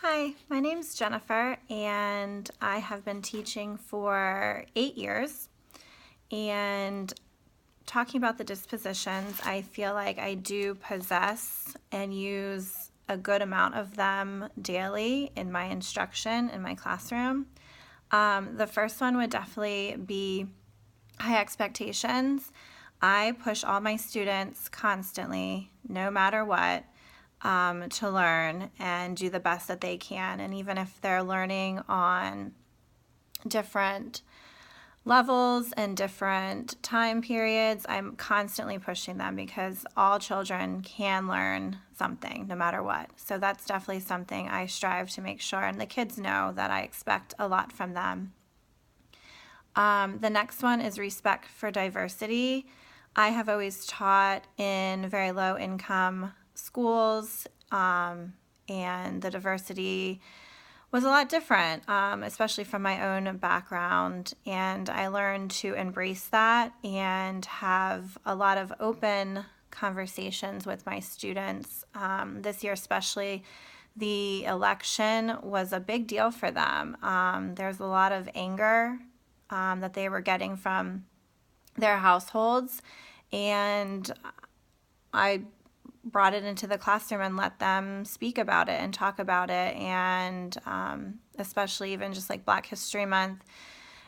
Hi, my name's Jennifer, and I have been teaching for 8 years. And talking about the dispositions, I feel like I do possess and use a good amount of them daily in my instruction in my classroom. The first one would definitely be high expectations. I push all my students constantly, no matter what, to learn and do the best that they can. And even if they're learning on different levels and different time periods, I'm constantly pushing them because all children can learn something no matter what. So that's definitely something I strive to make sure, and the kids know that I expect a lot from them. The next one is respect for diversity. I have always taught in very low income schools, and the diversity was a lot different, especially from my own background. And I learned to embrace that and have a lot of open conversations with my students. This year, especially, the election was a big deal for them. There's a lot of anger that they were getting from their households, and I brought it into the classroom and let them speak about it and talk about it. And especially even just like Black History Month,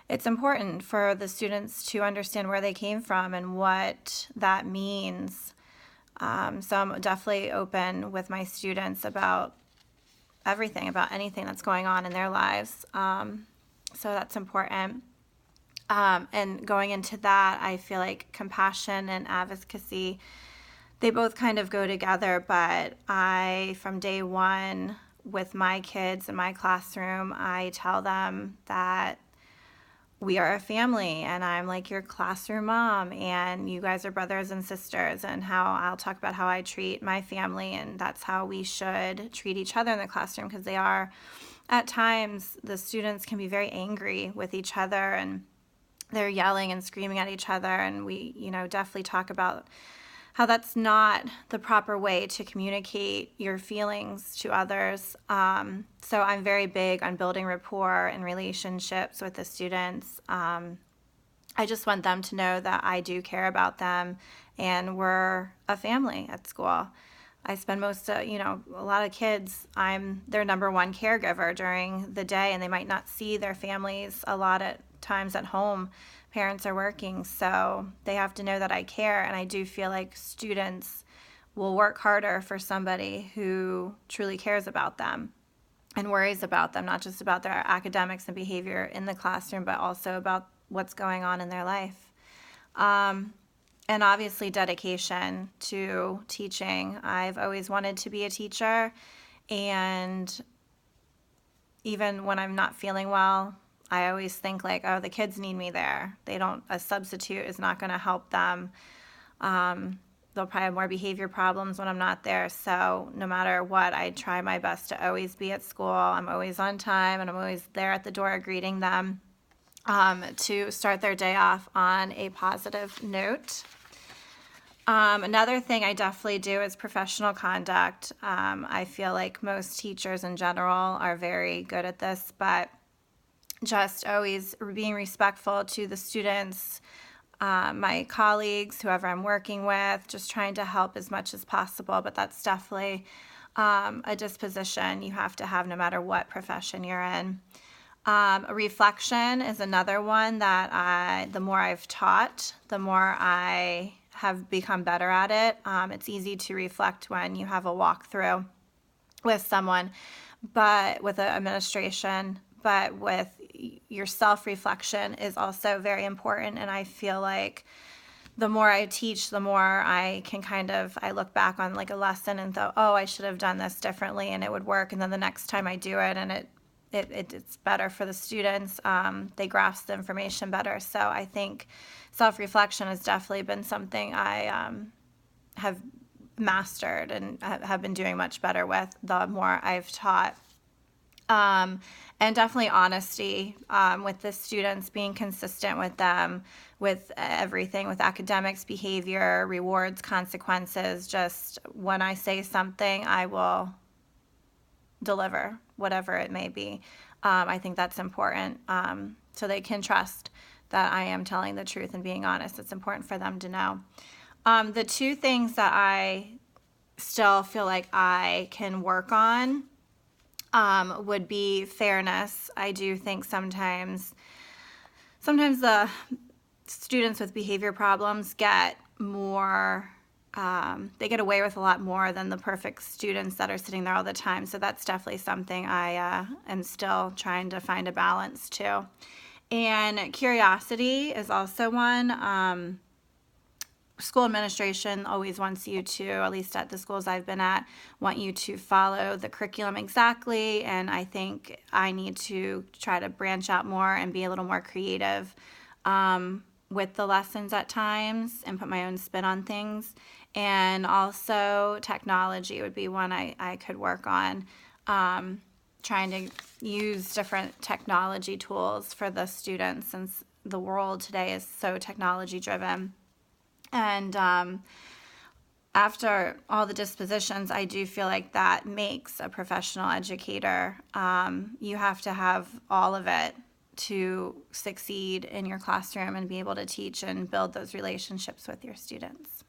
it's important for the students to understand where they came from and what that means. So I'm definitely open with my students about everything, about anything that's going on in their lives. So that's important. And going into that, I feel like compassion and advocacy, they both kind of go together, but from day one with my kids in my classroom, I tell them that we are a family and I'm like your classroom mom and you guys are brothers and sisters, and how I'll talk about how I treat my family, and that's how we should treat each other in the classroom, because they are, at times, the students can be very angry with each other and they're yelling and screaming at each other, and we, definitely talk about how that's not the proper way to communicate your feelings to others. So I'm very big on building rapport and relationships with the students. I just want them to know that I do care about them and we're a family at school. I spend a lot of kids, I'm their number one caregiver during the day, and they might not see their families a lot at times at home. Parents are working, so they have to know that I care, and I do feel like students will work harder for somebody who truly cares about them and worries about them, not just about their academics and behavior in the classroom, but also about what's going on in their life. And obviously dedication to teaching. I've always wanted to be a teacher, and even when I'm not feeling well, I always think like, oh, the kids need me there. A substitute is not going to help them. They'll probably have more behavior problems when I'm not there. So no matter what, I try my best to always be at school. I'm always on time, and I'm always there at the door greeting them, to start their day off on a positive note. Another thing I definitely do is professional conduct. I feel like most teachers in general are very good at this, but just always being respectful to the students, my colleagues, whoever I'm working with, just trying to help as much as possible. But that's definitely a disposition you have to have no matter what profession you're in. A reflection is another one that the more I've taught, the more I have become better at it. It's easy to reflect when you have a walkthrough with someone, but with an administration, but with your self-reflection is also very important. And I feel like the more I teach, the more I can I look back on like a lesson and thought, oh, I should have done this differently and it would work. And then the next time I do it, and it's better for the students. They grasp the information better. So I think self-reflection has definitely been something I have mastered and have been doing much better with the more I've taught. And definitely honesty with the students, being consistent with them, with everything, with academics, behavior, rewards, consequences. Just when I say something, I will deliver whatever it may be. I think that's important, so they can trust that I am telling the truth and being honest. It's important for them to know. The two things that I still feel like I can work on would be fairness. I do think sometimes the students with behavior problems get more, they get away with a lot more than the perfect students that are sitting there all the time. So that's definitely something I am still trying to find a balance to. And curiosity is also one. School administration always wants you to, at least at the schools I've been at, want you to follow the curriculum exactly. And I think I need to try to branch out more and be a little more creative with the lessons at times and put my own spin on things. And also technology would be one I could work on, trying to use different technology tools for the students, since the world today is so technology driven. And after all the dispositions, I do feel like that makes a professional educator. You have to have all of it to succeed in your classroom and be able to teach and build those relationships with your students.